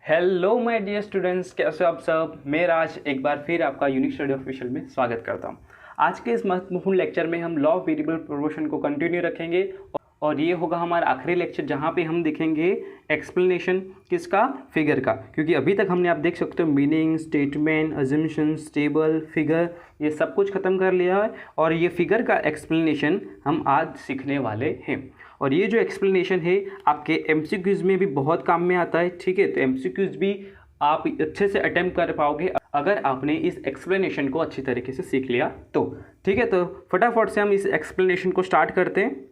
Hello my dear students, कैसे हो आप सब। मैं राज एक बार फिर आपका यूनिक स्टडी ऑफिशियल में स्वागत करता हूं। आज के इस महत्वपूर्ण लेक्चर में हम लॉ ऑफ वेरिएबल प्रोपोर्शन को कंटिन्यू रखेंगे और ये होगा हमारा आखिरी लेक्चर जहां पे हम देखेंगे एक्सप्लेनेशन किसका, फिगर का। क्योंकि अभी तक हमने आप देख सकते हो meaning, statement, assumption, table, figure ये सब कुछ ख़त्म कर लिया है और ये फिगर का एक्सप्लेनेशन हम आज सीखने वाले हैं। और ये जो एक्सप्लेनेशन है आपके एमसीक्यूज़ में भी बहुत काम में आता है, ठीक है। तो एमसीक्यूज़ भी आप अच्छे से अटेम्प्ट कर पाओगे अगर आपने इस एक्सप्लेनेशन को अच्छी तरीके से सीख लिया तो, ठीक है। तो फटाफट से हम इस एक्सप्लेनेशन को स्टार्ट करते हैं।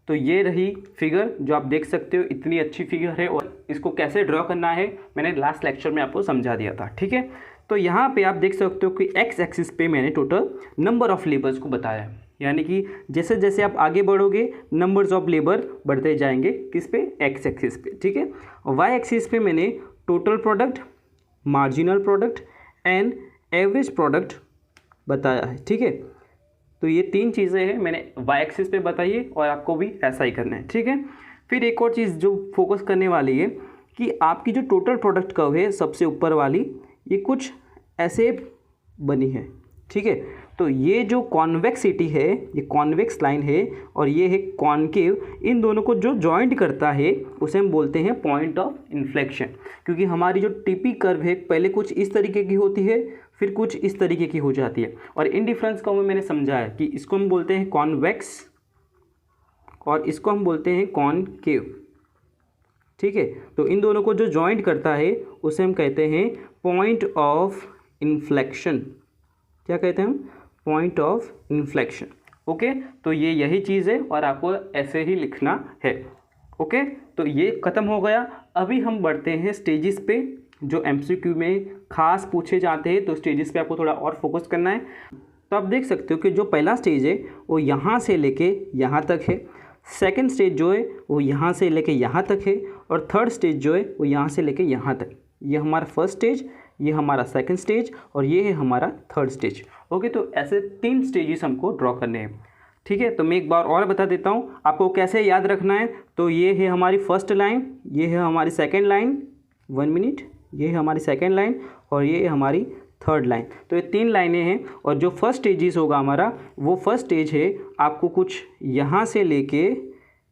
तो ये रही फिगर जो आप देख सकते हो, इतनी अच्छी फिगर है और इसको कैसे ड्रॉ करना है मैंने लास्ट लेक्चर में आपको समझा दिया था, ठीक है। तो यहाँ पे आप देख सकते हो कि एक्स एक्सिस पे मैंने टोटल नंबर ऑफ़ लेबर्स को बताया है, यानी कि जैसे जैसे आप आगे बढ़ोगे नंबर्स ऑफ लेबर बढ़ते जाएंगे किस पे, एक्स एक्सिस पे, ठीक है। और वाई एक्सिस पे मैंने total product, marginal product and average product बताया है, ठीक है। तो ये तीन चीज़ें हैं मैंने वाई एक्सिस पे बताई है और आपको भी ऐसा ही करना है, ठीक है। फिर एक और चीज़ जो फोकस करने वाली है कि आपकी जो टोटल प्रोडक्ट कर्व है सबसे ऊपर वाली, ये कुछ ऐसे बनी है, ठीक है। तो ये जो कॉन्वेक्सिटी है, ये कॉन्वेक्स लाइन है और ये है कॉनकेव, इन दोनों को जो जॉइंट करता है उसे हम बोलते हैं पॉइंट ऑफ इन्फ्लेक्शन। क्योंकि हमारी जो टीपी कर्व है पहले कुछ इस तरीके की होती है, फिर कुछ इस तरीके की हो जाती है। और इन डिफरेंस को मैंने समझाया कि इसको हम बोलते हैं कॉन्वेक्स और इसको हम बोलते हैं कॉनकेव, ठीक है। तो इन दोनों को जो जॉइंट करता है उसे हम कहते हैं पॉइंट ऑफ इन्फ्लेक्शन। क्या कहते हैं हम? Point of inflection, okay. तो ये यही चीज़ है और आपको ऐसे ही लिखना है, ओके। तो ये ख़त्म हो गया। अभी हम बढ़ते हैं स्टेजेस पे जो एमसीक्यू में खास पूछे जाते हैं। तो स्टेजेस पे आपको थोड़ा और फोकस करना है। तो आप देख सकते हो कि जो पहला स्टेज है वो यहाँ से लेके यहाँ तक है, सेकंड स्टेज जो है वो यहाँ से लेके यहाँ तक है और थर्ड स्टेज जो है वो यहाँ से लेके यहाँ तक। ये हमारा फर्स्ट स्टेज, ये हमारा सेकंड स्टेज और ये है हमारा थर्ड स्टेज, ओके। तो ऐसे तीन स्टेजेस हमको ड्रॉ करने हैं, ठीक है। तो मैं एक बार और बता देता हूँ आपको कैसे याद रखना है। तो ये है हमारी फर्स्ट लाइन, ये है हमारी सेकंड लाइन, 1 मिनट, ये है हमारी सेकंड लाइन और ये है हमारी थर्ड लाइन। तो ये तीन लाइनें हैं और जो फर्स्ट स्टेजेस होगा हमारा, वो फर्स्ट स्टेज है आपको कुछ यहाँ से लेके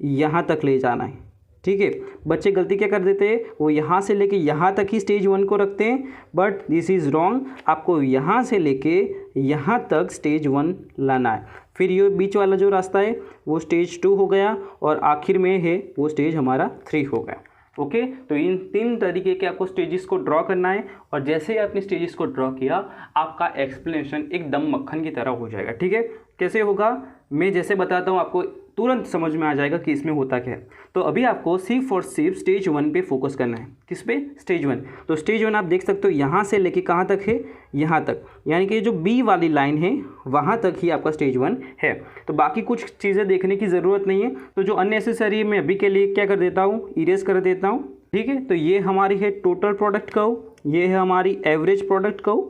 यहाँ तक ले जाना है, ठीक है। बच्चे गलती क्या कर देते हैं, वो यहाँ से लेके यहाँ तक ही स्टेज 1 को रखते हैं, बट दिस इज़ रॉन्ग। आपको यहाँ से लेके यहाँ तक स्टेज 1 लाना है। फिर ये बीच वाला जो रास्ता है वो स्टेज 2 हो गया और आखिर में है वो स्टेज हमारा 3 हो गया, ओके। तो इन तीन तरीके के आपको स्टेजेस को ड्रॉ करना है और जैसे ही आपने स्टेजेस को ड्रॉ किया आपका एक्सप्लेनेशन एकदम मक्खन की तरह हो जाएगा, ठीक है। कैसे होगा मैं जैसे बताता हूँ आपको तुरंत समझ में आ जाएगा कि इसमें होता क्या है। तो अभी आपको सी फॉर सिर्फ स्टेज 1 पे फोकस करना है। किस पे? स्टेज 1। तो स्टेज 1 आप देख सकते हो यहाँ से लेके कहाँ तक है, यहाँ तक, यानी कि जो बी वाली लाइन है वहाँ तक ही आपका स्टेज 1 है। तो बाकी कुछ चीज़ें देखने की ज़रूरत नहीं है। तो जो अननेसेसरी है मैं अभी के लिए क्या कर देता हूँ, इरेज कर देता हूँ, ठीक है। तो ये हमारी है टोटल प्रोडक्ट कर्व, ये है हमारी एवरेज प्रोडक्ट कर्व,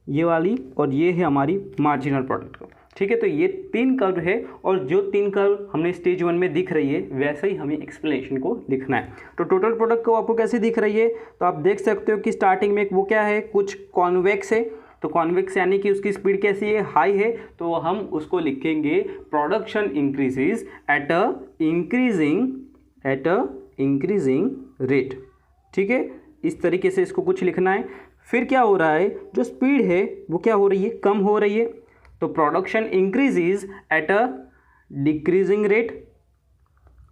ये वाली, और ये है हमारी मार्जिनल प्रोडक्ट कर्व, ठीक है। तो ये तीन कर्व है और जो तीन कर्व हमने स्टेज 1 में दिख रही है वैसे ही हमें एक्सप्लेनेशन को लिखना है। तो टोटल प्रोडक्ट कर्व आपको कैसे दिख रही है, तो आप देख सकते हो कि स्टार्टिंग में वो क्या है, कुछ कॉन्वेक्स है। तो कॉन्वेक्स यानी कि उसकी स्पीड कैसी है, हाई है। तो हम उसको लिखेंगे production increases at a increasing rate, ठीक है। इस तरीके से इसको कुछ लिखना है। फिर क्या हो रहा है, जो स्पीड है वो क्या हो रही है, कम हो रही है। तो production increases at a decreasing rate,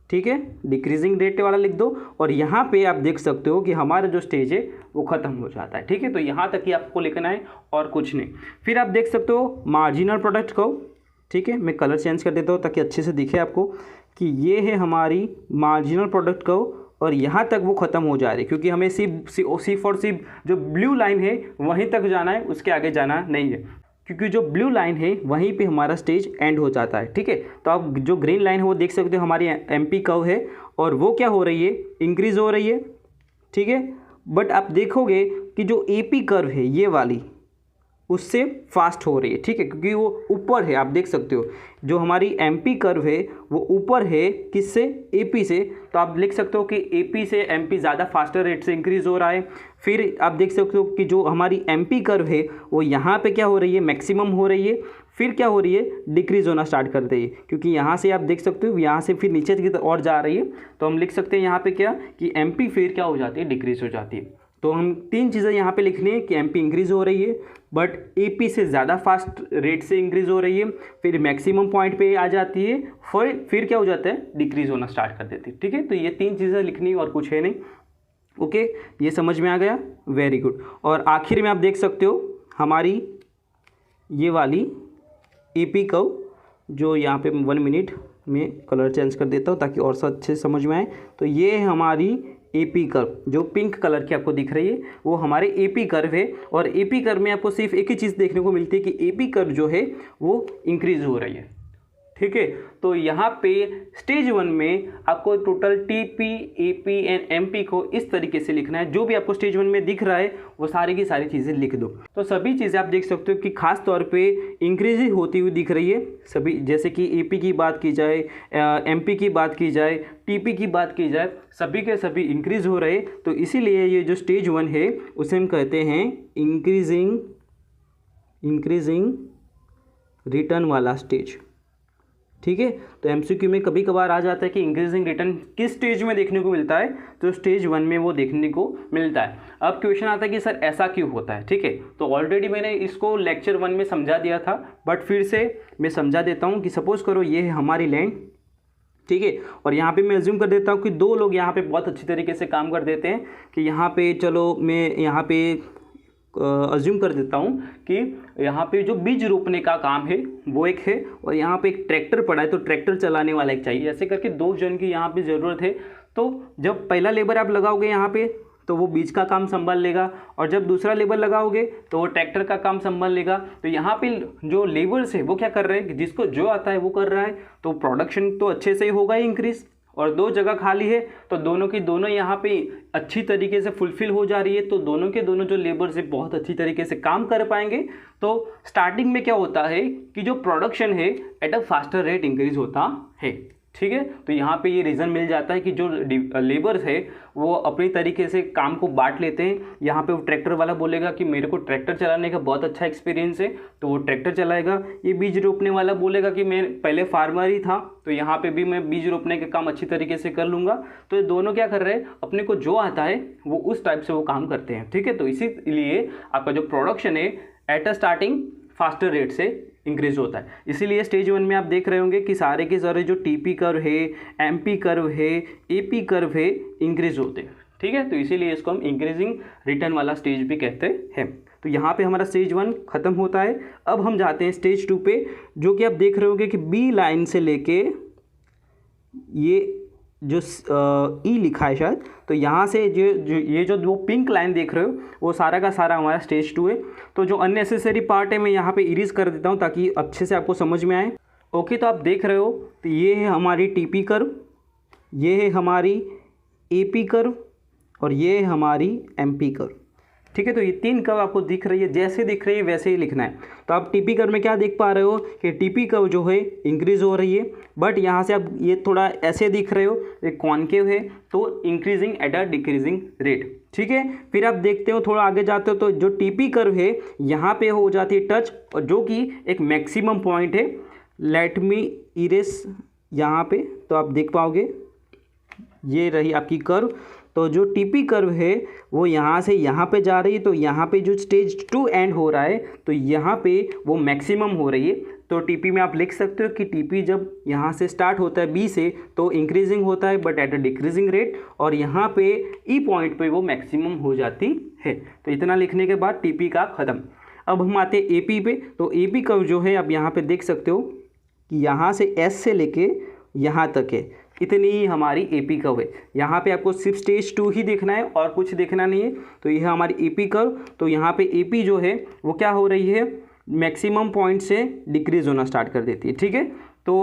ठीक है। डिक्रीजिंग रेट वाला लिख दो और यहाँ पे आप देख सकते हो कि हमारा जो स्टेज है वो ख़त्म हो जाता है, ठीक है। तो यहाँ तक ही आपको लिखना है और कुछ नहीं। फिर आप देख सकते हो मार्जिनल प्रोडक्ट कर्व, ठीक है। मैं कलर चेंज कर देता हूँ ताकि अच्छे से दिखे आपको कि ये है हमारी मार्जिनल प्रोडक्ट कर्व और यहाँ तक वो ख़त्म हो जा रही है, क्योंकि हमें सी फॉर सी जो ब्लू लाइन है वहीं तक जाना है, उसके आगे जाना नहीं है। क्योंकि जो ब्लू लाइन है वहीं पे हमारा स्टेज एंड हो जाता है, ठीक है। तो आप जो ग्रीन लाइन है वो देख सकते हो हमारी एमपी कर्व है और वो क्या हो रही है, इंक्रीज़ हो रही है, ठीक है। बट आप देखोगे कि जो एपी कर्व है ये वाली, उससे फास्ट हो रही है, ठीक है, क्योंकि वो ऊपर है। आप देख सकते हो जो हमारी एमपी कर्व है वो ऊपर है, किससे, एपी से। तो आप लिख सकते हो कि एपी से एमपी ज़्यादा फास्टर रेट से इंक्रीज़ हो रहा है। फिर आप देख सकते हो कि जो हमारी एमपी कर्व है वो यहाँ पे क्या हो रही है, मैक्सिमम हो रही है। फिर क्या हो रही है, डिक्रीज़ होना स्टार्ट कर रही है, क्योंकि यहाँ से आप देख सकते हो यहाँ से फिर नीचे की तरफ और जा रही है। तो हम लिख सकते हैं यहाँ पे क्या कि एमपी फिर क्या हो जाती है, डिक्रीज़ हो जाती है। तो हम तीन चीज़ें यहाँ पे लिखनी है कि एमपी इंक्रीज़ हो रही है बट एपी से ज़्यादा फास्ट रेट से इंक्रीज़ हो रही है, फिर मैक्सिमम पॉइंट पे आ जाती है, फिर क्या हो जाता है, डिक्रीज़ होना स्टार्ट कर देती है, ठीक है। तो ये तीन चीज़ें लिखनी और कुछ है नहीं। ओके, ये समझ में आ गया, वेरी गुड। और आखिर में आप देख सकते हो हमारी ये वाली एपी कर्व, जो यहाँ पे 1 मिनट में कलर चेंज कर देता हूँ ताकि और सब अच्छे समझ में आए। तो ये है हमारी एपी कर्व, जो पिंक कलर की आपको दिख रही है वो हमारे एपी कर्व है। और एपी कर्व में आपको सिर्फ एक ही चीज़ देखने को मिलती है कि एपी कर्व जो है वो इंक्रीज हो रही है, ठीक है। तो यहाँ पे स्टेज 1 में आपको total TP, AP and MP को इस तरीके से लिखना है। जो भी आपको स्टेज 1 में दिख रहा है वो सारी की सारी चीज़ें लिख दो। तो सभी चीज़ें आप देख सकते हो कि खास तौर पे इंक्रीज होती हुई दिख रही है सभी, जैसे कि एपी की बात की जाए, एमपी की बात की जाए, टीपी की बात की जाए, सभी के सभी इंक्रीज हो रहे। तो इसीलिए ये जो स्टेज 1 है उसे हम कहते हैं इंक्रीजिंग रिटर्न वाला स्टेज, ठीक है। तो एमसीक्यू में कभी कभार आ जाता है कि इंक्रीजिंग रिटर्न किस स्टेज में देखने को मिलता है, तो स्टेज 1 में वो देखने को मिलता है। अब क्वेश्चन आता है कि सर ऐसा क्यों होता है, ठीक है। तो ऑलरेडी मैंने इसको लेक्चर 1 में समझा दिया था, बट फिर से मैं समझा देता हूँ कि सपोज करो ये है हमारी लैंड, ठीक है। और यहाँ पे मैं अज्यूम कर देता हूँ कि दो लोग यहाँ पे बहुत अच्छी तरीके से काम कर देते हैं कि यहाँ पे, चलो मैं यहाँ पे अज्यूम कर देता हूँ कि यहाँ पे जो बीज रोपने का काम है वो एक है, और यहाँ पे एक ट्रैक्टर पड़ा है तो ट्रैक्टर चलाने वाला एक चाहिए। ऐसे करके 2 जन की यहाँ पे ज़रूरत है। तो जब पहला लेबर आप लगाओगे यहाँ पे तो वो बीज का काम संभाल लेगा, और जब दूसरा लेबर लगाओगे तो वो ट्रैक्टर का काम संभाल लेगा। तो यहाँ पे जो लेबर्स है वो क्या कर रहे हैं कि जिसको जो आता है वो कर रहा है, तो प्रोडक्शन तो अच्छे से ही होगा इंक्रीज। और 2 जगह खाली है तो दोनों की दोनों यहाँ पे अच्छी तरीके से फुलफिल हो जा रही है। तो दोनों के दोनों जो लेबर्स है बहुत अच्छी तरीके से काम कर पाएंगे। तो स्टार्टिंग में क्या होता है कि जो प्रोडक्शन है at a faster rate increase होता है, ठीक है। तो यहाँ पे ये रीज़न मिल जाता है कि जो लेबर्स है वो अपनी तरीके से काम को बांट लेते हैं। यहाँ पे वो ट्रैक्टर वाला बोलेगा कि मेरे को ट्रैक्टर चलाने का बहुत अच्छा एक्सपीरियंस है, तो वो ट्रैक्टर चलाएगा। ये बीज रोपने वाला बोलेगा कि मैं पहले फार्मर ही था, तो यहाँ पे भी मैं बीज रोपने का काम अच्छी तरीके से कर लूँगा। तो ये दोनों क्या कर रहे हैं, अपने को जो आता है वो उस टाइप से वो काम करते हैं, ठीक है। तो इसीलिए आपका जो प्रोडक्शन है at a starting faster rate से इंक्रीज होता है। इसीलिए स्टेज 1 में आप देख रहे होंगे कि सारे के सारे जो टीपी कर्व है, एमपी कर्व है, एपी कर्व है, इंक्रीज होते हैं, ठीक है। तो इसीलिए इसको हम इंक्रीजिंग रिटर्न वाला स्टेज भी कहते हैं। तो यहाँ पे हमारा स्टेज 1 खत्म होता है। अब हम जाते हैं स्टेज 2 पे, जो कि आप देख रहे होंगे कि बी लाइन से लेके ये जो ई लिखा है शायद, तो यहाँ से ये जो पिंक लाइन देख रहे हो वो सारा का सारा हमारा स्टेज 2 है। तो जो अननेसेसरी पार्ट है मैं यहाँ पे इरेज कर देता हूँ ताकि अच्छे से आपको समझ में आए। ओके, तो आप देख रहे हो तो ये है हमारी टीपी कर्व, ये है हमारी एपी कर्व, और ये है हमारी एमपी कर्व, ठीक है। तो ये 3 कर्व आपको दिख रही है, जैसे दिख रही है वैसे ही लिखना है। तो आप टीपी कर्व में क्या देख पा रहे हो कि टीपी कर्व जो है इंक्रीज हो रही है, बट यहाँ से आप ये थोड़ा ऐसे दिख रहे हो, एक कॉन्केव है, तो increasing at a decreasing rate, ठीक है। फिर आप देखते हो थोड़ा आगे जाते हो तो जो टीपी कर्व है यहाँ पे हो जाती है टच, और जो कि एक मैक्सिमम पॉइंट है। लेट मी इरेज यहाँ पे, तो आप देख पाओगे ये रही आपकी कर्व। तो जो टीपी कर्व है वो यहाँ से यहाँ पे जा रही है, तो यहाँ पे जो स्टेज 2 एंड हो रहा है तो यहाँ पे वो मैक्सिमम हो रही है। तो टीपी में आप लिख सकते हो कि टीपी जब यहाँ से स्टार्ट होता है बी से तो इंक्रीजिंग होता है but at a decreasing rate, और यहाँ पे ई पॉइंट पे वो मैक्सिमम हो जाती है। तो इतना लिखने के बाद टीपी का ख़त्म। अब हम आते हैं एपी पे। तो एपी कर्व जो है आप यहाँ पे देख सकते हो कि यहाँ से एस से लेके यहाँ तक है, इतनी ही हमारी एपी कर्व है। यहाँ पे आपको सिर्फ स्टेज 2 ही देखना है और कुछ देखना नहीं है। तो यह हमारी एपी कर्व। तो यहाँ पे एपी जो है वो क्या हो रही है, मैक्सिमम पॉइंट से डिक्रीज होना स्टार्ट कर देती है, ठीक है। तो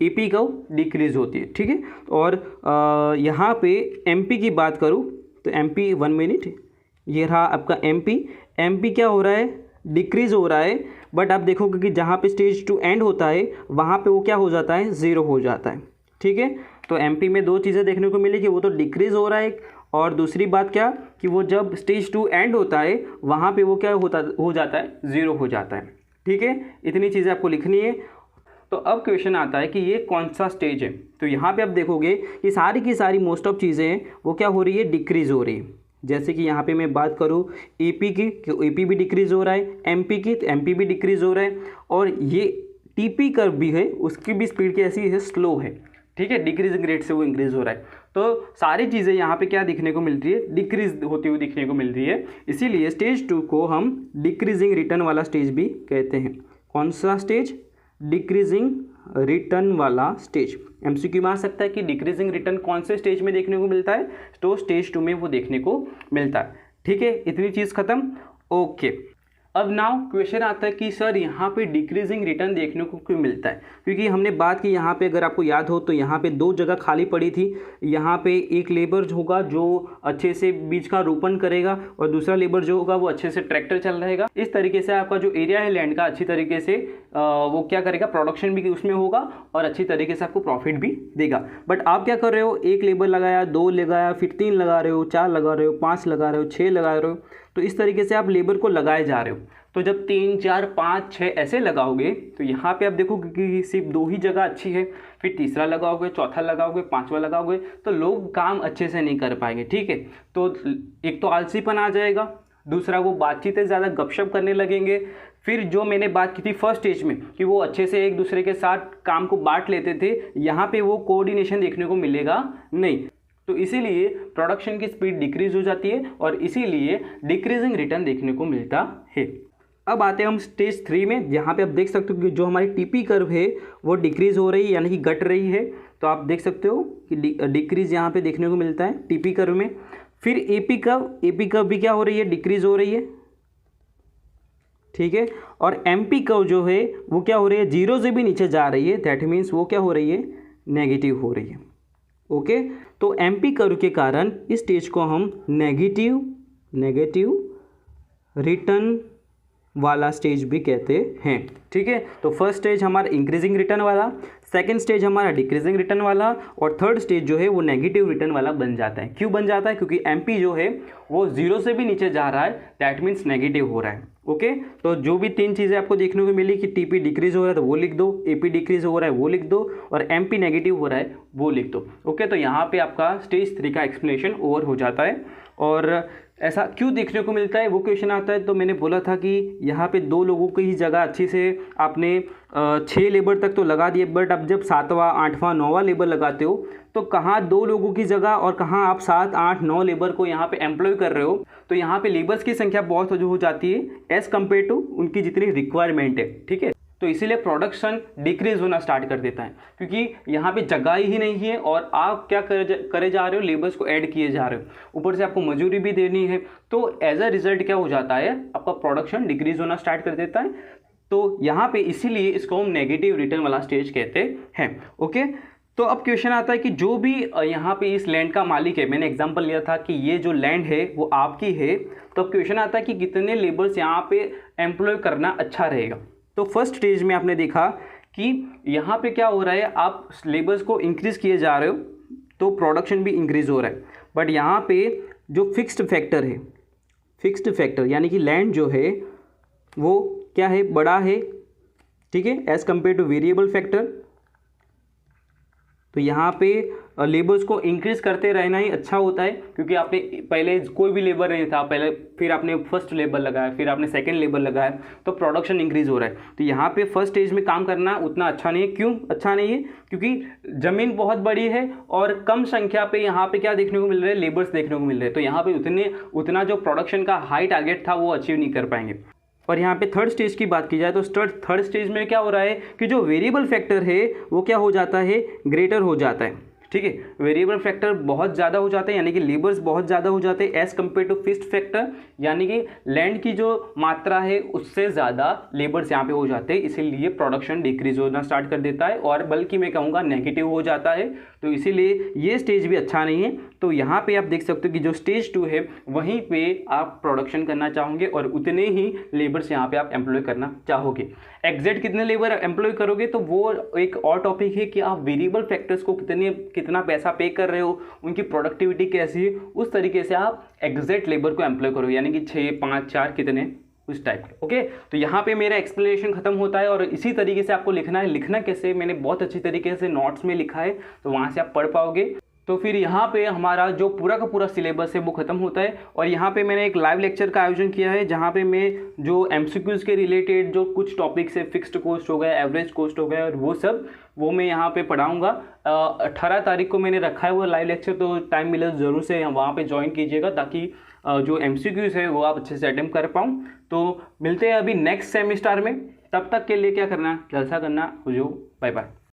एपी कर्व डिक्रीज होती है, ठीक है। और यहाँ पे एमपी की बात करूँ तो एमपी 1 मिनट, ये रहा आपका एमपी। एमपी क्या हो रहा है, डिक्रीज़ हो रहा है, बट आप देखोगे कि जहाँ पे स्टेज 2 एंड होता है वहाँ पे वो क्या हो जाता है, 0 हो जाता है। ठीक है, तो एमपी में दो चीज़ें देखने को मिली कि वो तो डिक्रीज़ हो रहा है, और दूसरी बात क्या कि वो जब स्टेज 2 एंड होता है वहाँ पे वो क्या हो जाता है, 0 हो जाता है। ठीक है, इतनी चीज़ें आपको लिखनी है। तो अब क्वेश्चन आता है कि ये कौन सा स्टेज है। तो यहाँ पे आप देखोगे कि सारी की सारी मोस्ट ऑफ चीज़ें हैं वो क्या हो रही है, डिक्रीज़ हो रही है। जैसे कि यहाँ पे मैं बात करूँ एपी की, कि एपी भी डिक्रीज़ हो रहा है, एमपी की तो एमपी भी डिक्रीज़ हो रहा है, और ये टीपी कर्व भी है उसकी भी स्पीड कैसी है, स्लो है। ठीक है, डिक्रीजिंग रेट से वो इंक्रीज़ हो रहा है। तो सारी चीज़ें यहाँ पे क्या दिखने को मिल रही है, डिक्रीज होती हुई दिखने को मिल रही है। इसीलिए स्टेज 2 को हम डिक्रीजिंग रिटर्न वाला स्टेज भी कहते हैं। कौन सा स्टेज, डिक्रीजिंग रिटर्न वाला स्टेज। एमसीक्यू में आ सकता है कि डिक्रीजिंग रिटर्न कौन से स्टेज में देखने को मिलता है, तो स्टेज 2 में वो देखने को मिलता है। ठीक है, इतनी चीज़ खत्म। ओके, अब नाउ क्वेश्चन आता है कि सर यहाँ पे डिक्रीजिंग रिटर्न देखने को क्यों मिलता है, क्योंकि हमने बात की यहाँ पे, अगर आपको याद हो तो यहाँ पे दो जगह खाली पड़ी थी। यहाँ पे एक लेबर होगा जो अच्छे से बीज का रोपण करेगा, और दूसरा लेबर जो होगा वो अच्छे से ट्रैक्टर चल रहेगा। इस तरीके से आपका जो एरिया है लैंड का अच्छी तरीके से वो क्या करेगा, प्रोडक्शन भी उसमें होगा और अच्छी तरीके से आपको प्रॉफिट भी देगा। बट आप क्या कर रहे हो, एक लेबर लगाया, दो लगाया, फिर 3 लगा रहे हो, 4 लगा रहे हो, 5 लगा रहे हो, 6 लगा रहे हो। तो इस तरीके से आप लेबर को लगाए जा रहे हो। तो जब 3, 4, 5, 6 ऐसे लगाओगे तो यहाँ पे आप देखोगे कि सिर्फ 2 ही जगह अच्छी है, फिर तीसरा लगाओगे, चौथा लगाओगे, 5वां लगाओगे, तो लोग काम अच्छे से नहीं कर पाएंगे। ठीक है, तो एक तो आलसीपन आ जाएगा, दूसरा वो बातचीतें ज़्यादा गपशप करने लगेंगे। फिर जो मैंने बात की थी फर्स्ट स्टेज में कि वो अच्छे से एक दूसरे के साथ काम को बांट लेते थे, यहाँ पे वो कोऑर्डिनेशन देखने को मिलेगा नहीं। तो इसीलिए प्रोडक्शन की स्पीड डिक्रीज हो जाती है और इसीलिए डिक्रीजिंग रिटर्न देखने को मिलता है। अब आते हैं हम स्टेज 3 में, जहाँ पे आप देख सकते हो कि जो हमारी टीपी कर्व है वो डिक्रीज हो रही है, यानी कि घट रही है। तो आप देख सकते हो कि डिक्रीज यहाँ पे देखने को मिलता है टीपी कर्व में। फिर एपी कर्व भी क्या हो रही है, डिक्रीज हो रही है। ठीक है, और एमपी कर्व जो है वो क्या हो रही है, 0 से भी नीचे जा रही है। दैट मीन्स वो क्या हो रही है, नेगेटिव हो रही है। ओके, तो एमपी कर्व के कारण इस स्टेज को हम नेगेटिव रिटर्न वाला स्टेज भी कहते हैं। ठीक है, तो फर्स्ट स्टेज हमारा इंक्रीजिंग रिटर्न वाला, सेकंड स्टेज हमारा डिक्रीजिंग रिटर्न वाला, और थर्ड स्टेज जो है वो नेगेटिव रिटर्न वाला बन जाता है। क्यों बन जाता है, क्योंकि एमपी जो है वो 0 से भी नीचे जा रहा है, दैट मीन्स नेगेटिव हो रहा है। ओके, तो जो भी 3 चीज़ें आपको देखने को मिली कि टीपी डिक्रीज हो रहा है तो वो लिख दो, एपी डिक्रीज हो रहा है वो लिख दो, और एमपी नेगेटिव हो रहा है वो लिख दो। ओके, तो यहाँ पे आपका स्टेज 3 का एक्सप्लेनेशन ओवर हो जाता है। और ऐसा क्यों देखने को मिलता है वो क्वेश्चन आता है। तो मैंने बोला था कि यहाँ पे 2 लोगों की ही जगह अच्छी से आपने 6 लेबर तक तो लगा दिए, बट अब जब 7वां, 8वां, 9वां लेबर लगाते हो तो कहाँ 2 लोगों की जगह और कहाँ आप 7, 8, 9 लेबर को यहाँ पे एम्प्लॉय कर रहे हो, तो यहाँ पे लेबर्स की संख्या बहुत हो जाती है एज़ कम्पेयर टू उनकी जितनी रिक्वायरमेंट है। ठीक है, तो इसीलिए प्रोडक्शन डिक्रीज होना स्टार्ट कर देता है, क्योंकि यहाँ पे जगह ही नहीं है और आप क्या करे जा रहे हो, लेबर्स को ऐड किए जा रहे हो, ऊपर से आपको मजदूरी भी देनी है। तो एज अ रिजल्ट क्या हो जाता है, आपका प्रोडक्शन डिक्रीज होना स्टार्ट कर देता है। तो यहाँ पे इसीलिए इसको हम नेगेटिव रिटर्न वाला स्टेज कहते हैं। ओके, तो अब क्वेश्चन आता है कि जो भी यहाँ पे इस लैंड का मालिक है, मैंने एग्जांपल लिया था कि ये जो लैंड है वो आपकी है, तो अब क्वेश्चन आता है कि कितने लेबर्स यहाँ पे एम्प्लॉय करना अच्छा रहेगा। तो फर्स्ट स्टेज में आपने देखा कि यहाँ पे क्या हो रहा है, आप लेबर्स को इंक्रीज़ किए जा रहे हो तो प्रोडक्शन भी इंक्रीज़ हो रहा है। बट यहाँ पे जो फिक्स्ड फैक्टर है, फिक्स्ड फैक्टर यानी कि लैंड जो है वो क्या है, बड़ा है। ठीक है, as compare two variable factor. तो यहाँ पे लेबर्स को इंक्रीज करते रहना ही अच्छा होता है, क्योंकि आपने पहले कोई भी लेबर नहीं था, पहले फिर आपने फर्स्ट लेबर लगाया, फिर आपने सेकंड लेबर लगाया, तो प्रोडक्शन इंक्रीज हो रहा है। तो यहाँ पे फर्स्ट स्टेज में काम करना उतना अच्छा नहीं है। क्यों अच्छा नहीं है, क्योंकि ज़मीन बहुत बड़ी है और कम संख्या पे यहाँ पे क्या देखने को मिल रहा है, लेबर्स देखने को मिल रहे हैं। तो यहाँ पे उतना जो प्रोडक्शन का हाई टारगेट था वो अचीव नहीं कर पाएंगे। और यहाँ पे थर्ड स्टेज की बात की जाए तो थर्ड स्टेज में क्या हो रहा है कि जो वेरिएबल फैक्टर है वो क्या हो जाता है, ग्रेटर हो जाता है। ठीक है, वेरिएबल फैक्टर बहुत ज़्यादा हो जाता है, यानी कि लेबर्स बहुत ज़्यादा हो जाते हैं as compare to fixed factor, यानी कि लैंड की जो मात्रा है उससे ज़्यादा लेबर्स यहाँ पे हो जाते हैं। इसीलिए प्रोडक्शन डिक्रीज होना स्टार्ट कर देता है और बल्कि मैं कहूँगा नेगेटिव हो जाता है। तो इसीलिए ये स्टेज भी अच्छा नहीं है। तो यहाँ पे आप देख सकते हो कि जो स्टेज 2 है वहीं पे आप प्रोडक्शन करना चाहोगे और उतने ही लेबर्स यहाँ पे आप एम्प्लॉय करना चाहोगे। एग्जैक्ट कितने लेबर एम्प्लॉय करोगे तो वो एक और टॉपिक है कि आप वेरिएबल फैक्टर्स को कितना पैसा पे कर रहे हो, उनकी प्रोडक्टिविटी कैसी है, उस तरीके से आप एग्जैक्ट लेबर को एम्प्लॉय करोगे, यानी कि 6, 5, 4 कितने, उस टाइप के। ओके, तो यहाँ पे मेरा एक्सप्लेनेशन खत्म होता है और इसी तरीके से आपको लिखना है। लिखना कैसे, मैंने बहुत अच्छी तरीके से नोट्स में लिखा है, तो वहाँ से आप पढ़ पाओगे। तो फिर यहाँ पे हमारा जो पूरा का पूरा सिलेबस है वो खत्म होता है और यहाँ पे मैंने एक लाइव लेक्चर का आयोजन किया है जहाँ पे मैं जो एमसीक्यूज़ के रिलेटेड जो कुछ टॉपिक्स है, फिक्स्ड कॉस्ट हो गया, एवरेज कॉस्ट हो गया, और वो मैं यहाँ पे पढ़ाऊँगा। 18 तारीख को मैंने रखा है वो लाइव लेक्चर, तो टाइम मिले ज़रूर से वहाँ पर ज्वाइन कीजिएगा ताकि जो एमसीक्यूज़ है वो आप अच्छे से अटेम्प्ट कर पाऊँ। तो मिलते हैं अभी नेक्स्ट सेमिस्टर में, तब तक के लिए क्या करना, जलसा करना, हो जो, बाय बाय।